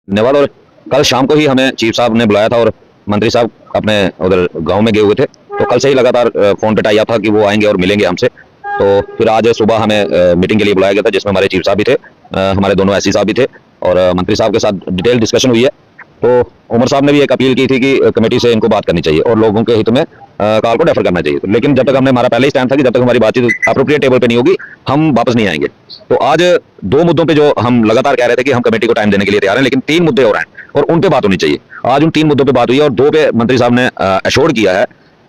धन्यवाद। और कल शाम को ही हमें चीफ साहब ने बुलाया था और मंत्री साहब अपने उधर गांव में गए हुए थे, तो कल से ही लगातार फोन पे टाई अप था कि वो आएंगे और मिलेंगे हमसे। तो फिर आज सुबह हमें मीटिंग के लिए बुलाया गया था, जिसमें हमारे चीफ साहब भी थे, हमारे दोनों एससी साहब भी थे और मंत्री साहब के साथ डिटेल डिस्कशन हुई है। तो उमर साहब ने भी एक अपील की थी कि कमेटी से इनको बात करनी चाहिए और लोगों के हित में कॉल को डेफर करना चाहिए। लेकिन जब तक हमारा पहले ही स्टैंड था कि जब तक हमारी बातचीत अप्रोप्रिएट टेबल पे नहीं होगी हम वापस नहीं आएंगे। तो आज दो मुद्दों पे जो हम लगातार कह रहे थे कि हम कमेटी को टाइम देने के लिए तैयार हैं, लेकिन 3 मुद्दे और हैं और उन पे बात होनी चाहिए। आज उन 3 मुद्दों पे बात हुई है और 2 पे मंत्री साहब ने एश्योर्ड किया है।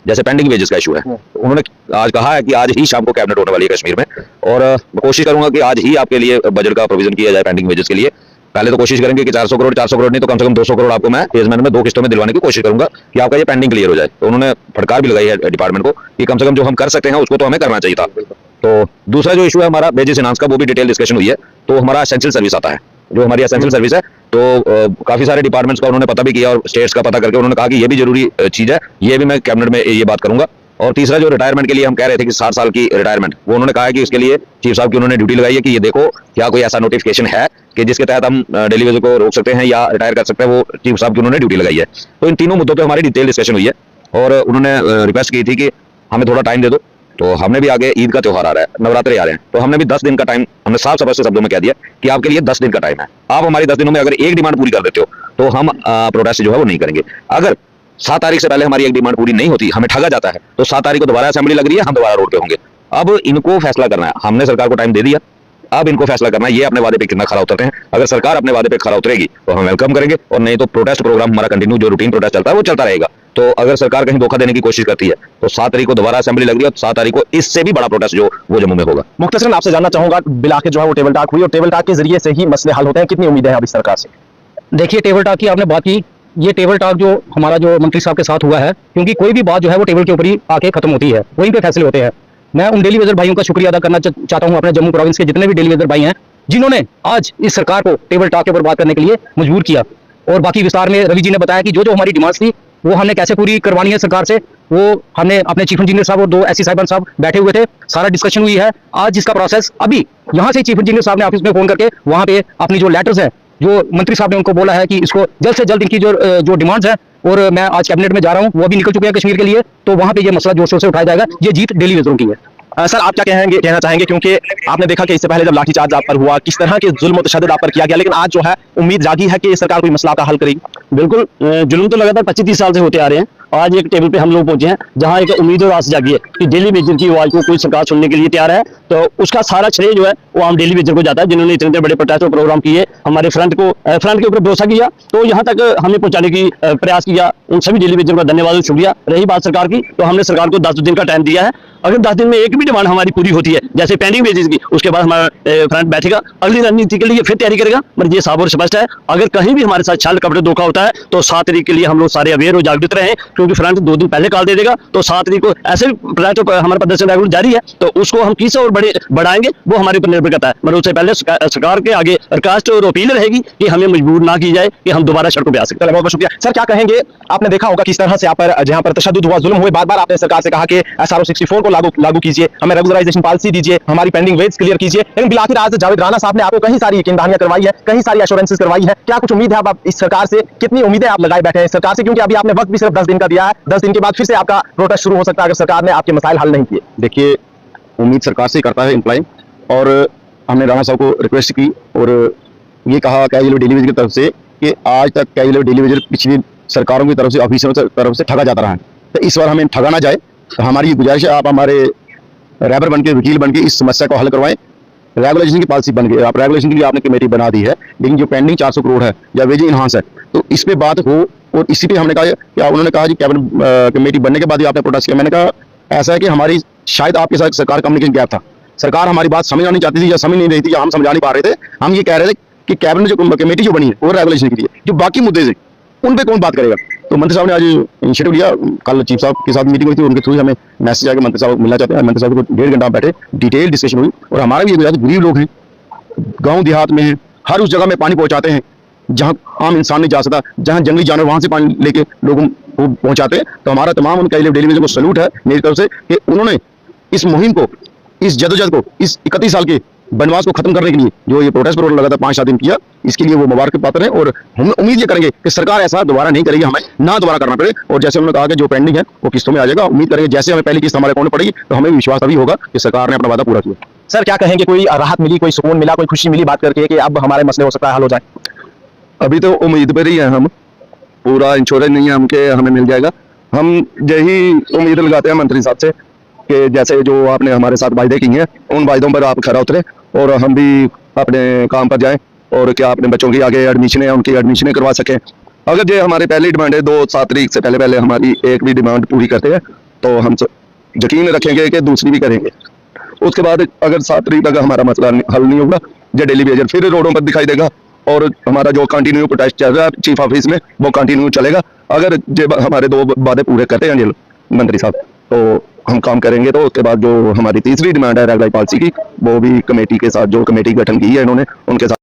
जैसे पेंडिंग वेजेस का इशू है, तो उन्होंने आज कहा है कि आज ही शाम को कैबिनेट होने वाली है कश्मीर में, और मैं कोशिश करूंगा कि आज ही आपके लिए बजट का प्रोविजन किया जाए पेंडिंग वेजेस के लिए। पहले तो कोशिश करेंगे कि 400 करोड़ नहीं तो कम से कम 200 करोड़ आपको मैं फेज में 2 किस्तों में दिलवाने की कोशिश करूंगा कि आपका ये पेंडिंग क्लियर हो जाए। तो उन्होंने फटकार भी लगाई है डिपार्टमेंट को कि कम से कम जो हम कर सकते हैं उसको तो हमें करना चाहिए था। तो दूसरा जो इशू है हमारा वेजेस इनांस का, वो भी डिटेल डिस्कशन हुई है। तो हमारा एसेंशियल सर्विस आता है, जो हमारी एसेंशियल सर्विस है, तो काफी सारे डिपार्टमेंट्स का उन्होंने पता भी किया और स्टेट्स का पता करके उन्होंने कहा कि ये भी जरूरी चीज है, ये भी मैं कैबिनेट में ये बात करूंगा। और तीसरा जो रिटायरमेंट के लिए हम कह रहे थे कि 60 साल की रिटायरमेंट, वो उन्होंने कहा है कि इसके लिए चीफ साहब की उन्होंने ड्यूटी लगाई है कि ये देखो क्या कोई ऐसा नोटिफिकेशन है कि जिसके तहत हम डेली वेज को रोक सकते हैं या रिटायर कर सकते हैं, वो चीफ साहब की उन्होंने ड्यूटी लगाई है। तो इन तीनों मुद्दों पर हमारी डिटेल डिस्कशन हुई है और उन्होंने रिक्वेस्ट की थी कि हमें थोड़ा टाइम दे दो। तो हमने भी आगे ईद का त्योहार आ रहा है, नवरात्रि आ रहे हैं, तो हमने भी 10 दिन का टाइम, हमने साफ स्पष्ट शब्दों में कह दिया कि आपके लिए 10 दिन का टाइम है। आप हमारी 10 दिनों में अगर एक डिमांड पूरी कर देते हो तो हम प्रोटेस्ट जो है वो नहीं करेंगे। अगर 7 तारीख से पहले हमारी एक डिमांड पूरी नहीं होती, हमें ठगा जाता है, तो 7 तारीख को दोबारा असेंबली लग रही है, हम दोबारा रोड पे होंगे। अब इनको फैसला करना है, हमने सरकार को टाइम दे दिया, अब इनको फैसला करना है ये अपने वादे पे कितना खरा उतरते हैं। अगर सरकार अपने वादे पे खरा उतरेगी तो हम वेलकम करेंगे, और नहीं तो प्रोटेस्ट प्रोग्राम हमारा कंटिन्यू जो रूटीन प्रोटेस्ट चलता है वो चलता रहेगा। तो अगर सरकार कहीं धोखा देने की कोशिश करती है तो 7 तारीख को दोबारा असेंबली लग रही है, 7 तारीख को इससे भी बड़ा प्रोटेस्ट जो वो जम्मू में होगा। मुख्तसरन आपसे जानना चाहूंगा, बिला के जो है वो टेबल टॉक हुई और टेबल टॉक के जरिए से ही मसले हल होते हैं, कितनी उम्मीदें हैं अभी सरकार से? देखिए, टेबल टॉक की आपने बात की, ये टेबल टॉक जो हमारा जो मंत्री साहब के साथ हुआ है, क्योंकि कोई भी बात जो है वो टेबल के ऊपर ही आके खत्म होती है, वहीं पे फैसले होते हैं। मैं उन डेली वेजर भाइयों का शुक्रिया अदा करना चाहता हूं, अपने जम्मू प्रोविंस के जितने भी डेली वेजर भाई हैं जिन्होंने आज इस सरकार को टेबल टॉक के ऊपर बात करने के लिए मजबूर किया। और बाकी विस्तार में रवि जी ने बताया कि जो जो हमारी डिमांड्स थी वो हमने कैसे पूरी करवानी है सरकार से, वो हमने अपने चीफ इंजीनियर साहब और 2 एससी साहिबान साहब बैठे हुए थे, सारा डिस्कशन हुई है। आज इसका प्रोसेस अभी यहाँ से चीफ इंजीनियर साहब ने ऑफिस में फोन करके वहाँ पे अपनी जो लेटर्स हैं, जो मंत्री साहब ने उनको बोला है कि इसको जल्द से जल्द इनकी जो डिमांड्स हैं, और मैं आज कैबिनेट में जा रहा हूँ, वो भी निकल चुके हैं कश्मीर के लिए, तो वहाँ पे ये मसला जोर शोर से उठाया जाएगा। ये जीत डेली वेजरों की है। सर, आप क्या कहना चाहेंगे, क्योंकि आपने देखा कि इससे पहले जब लाठीचार्ज आप पर हुआ किस तरह के जुल्म और तशद्दुद आप पर किया गया, लेकिन आज जो है उम्मीद जागी है कि सरकार कोई मसला का हल करेगी। बिल्कुल, जुल्म तो लगातार 25-30 साल से होते आ रहे हैं। आज एक टेबल पे हम लोग पहुंचे हैं जहां एक उम्मीद और आस जागी है कि डेली वेजर की आवाज को कोई सरकार सुनने के लिए तैयार है, तो उसका सारा श्रेय जो है वो आम डेली वेजर को जाता है, जिन्होंने इतने बड़े प्रोटेस्ट और प्रोग्राम किए, हमारे फ्रंट के ऊपर भरोसा किया, तो यहाँ तक हमें पहुंचाने की प्रयास किया। उन सभी डेली वेजर का धन्यवाद और शुक्रिया। रही बात सरकार की, तो हमने सरकार को 10 दिन का टाइम दिया है। अगर 10 दिन में एक भी डिमांड हमारी पूरी होती है, जैसे पेंडिंग वेजेस की, उसके बाद हमारा फ्रंट बैठेगा, अगली रणनीति के लिए फिर तैयारी करेगा। मतलब ये साफ और स्पष्ट है। अगर कहीं भी हमारे साथ छल कपड़े धोखा होता है तो 7 तारीख के लिए हम लोग सारे अवेयर और जागृत रहे, क्योंकि फ्रंट 2 दिन पहले कॉल दे देगा। तो 7 तारीख को ऐसे हमारा प्रदर्शन रेगुलर जारी है, तो उसको हम किस और बढ़ाएंगे वो हमारे ऊपर निर्भर करता है। मतलब उससे पहले सरकार के आगे दरखास्त और अपील रहेगी कि हमें मजबूर ना की जाए कि हम दोबारा सड़कों पर आ सकते हैं। बहुत बहुत शुक्रिया। सर, क्या कहेंगे, आपने देखा होगा किस तरह से आप पर जहां पर तशद्दुद हुआ, जुल्म हुए, बार-बार आपने सरकार से कहा कि SRO 64 को लागू कीजिए, हमें रेगुलराइजेशन पॉलिसी दीजिए, हमारी पेंडिंग वेज क्लियर कीजिए, लेकिन बिलाखिर आज जावेद राणा साहब ने आपको कहीं सारी यकीनदहानियां करवाई है, कहीं सारी एश्योरेंसेस करवाई है। क्या कुछ उम्मीद है अब इस सरकार से, कितनी उम्मीदें आप लगाए बैठे हैं सरकार से, क्योंकि अभी आपने वक्त भी सिर्फ 10 दिन का दिया है, 10 दिन के बाद फिर से आपका प्रोटेस्ट शुरू हो सकता है अगर सरकार ने आपके मसाइल हल नहीं किए? देखिए, उम्मीद सरकार से करता है एम्प्लॉय, और हमने राणा साहब को रिक्वेस्ट की और ये कहा कैजुअल डेली वेजर की तरफ से कि आज तक कैजुअल डेली वेजर पिछली सरकारों की तरफ से, ऑफिसरों की तरफ से ठगा जाता रहा है, तो इस बार हमें ठगा ना जाए। तो हमारी गुजारिश है, आप हमारे रैबर बन के, वकील बन के इस समस्या को हल करवाएं। रेगुलेशन की पॉलिसी बन गई, आप रेगुलेशन के लिए आपने कमेटी बना दी है, लेकिन जो पेंडिंग 400 करोड़ है या वेज इनहांस है, तो इस पे बात हो। और इसी पे हमने कहा कि उन्होंने कहा जी कैबिनेट कमेटी बनने के बाद ही आपने प्रोटेस्ट किया। मैंने कहा ऐसा है कि हमारी शायद आपके साथ सरकार कम्युनिकेशन गैप था, सरकार हमारी बात समझना नहीं चाहती थी या समझ नहीं रही थी या हम समझा नहीं पा रहे थे। हम ये कह रहे थे कि कैबिनेट जो कमेटी जो बनी है वो रेगुलेशन के लिए, जो बाकी मुद्दे थे उन पे कौन बात करेगा। तो मंत्री साहब ने आज इनिशिएटिव लिया, कल चीफ साहब के साथ मीटिंग हुई थी, उनके थ्रू हमें मैसेज आया कि मंत्री साहब मिलना चाहते हैं। मंत्री साहब को 1.5 घंटा बैठे, डिटेल डिस्कशन हुई। और हमारा भी ये गरीब लोग हैं, गाँव देहात में हैं, हर उस जगह में पानी पहुँचाते हैं जहाँ आम इंसान नहीं जा सकता, जहाँ जंगली जानवर वहाँ से पानी लेके लोगों को पहुँचाते हैं। तो हमारा तमाम उनके डेली वेजर को सैल्यूट है मेरी तरफ से कि उन्होंने इस मुहिम को, इस जदोजहद को, इस 31 साल के बनवास को खत्म करने के लिए जो ये प्रोटेस्ट पर लगातार 5-7 दिन किया, इसके लिए वो मुबारक पात्र हैं। और हम उम्मीद ये करेंगे कि सरकार ऐसा दोबारा नहीं करेगी, हमें ना दोबारा करना पड़े। और जैसे उन्होंने कहा कि जो पेंडिंग है वो किस्तों में आ जाएगा, उम्मीद करेंगे जैसे हमें पहली किस्त हमारे अकाउंट में पड़ेगी तो हमें विश्वास अभी होगा कि सरकार ने अपना वादा पूरा किया। सर क्या कहेंगे, कोई राहत मिली, कोई सुकून मिला, कोई खुशी मिली बात करके कि अब हमारे मसले हो सकता है हल हो जाए? अभी तो उम्मीद पर ही है, हम पूरा इंश्योरेंस नहीं है हमके हमें मिल जाएगा। हम यही उम्मीद लगाते हैं मंत्री साहब से कि जैसे जो आपने हमारे साथ वायदे किए हैं उन वायदों पर आप खरा उतरे और हम भी अपने काम पर जाएं और क्या अपने बच्चों की आगे एडमिशन है उनकी एडमिशनें करवा सकें। अगर ये हमारी पहली डिमांड है 2-7 तारीख से पहले हमारी एक भी डिमांड पूरी करते हैं तो हम यकीन रखेंगे कि दूसरी भी करेंगे। उसके बाद अगर 7 तारीख तक हमारा मसला हल नहीं होगा, जो डेली वेजर फिर रोडों पर दिखाई देगा और हमारा जो कंटिन्यू प्रोटेस्ट चल रहा है चीफ ऑफिस में वो कंटिन्यू चलेगा। अगर जो हमारे 2 वादे पूरे करते हैं ये मंत्री साहब तो हम काम करेंगे। तो उसके बाद जो हमारी तीसरी डिमांड है रेगुलर पॉलिसी की, वो भी कमेटी के साथ जो कमेटी गठन की है इन्होंने उनके साथ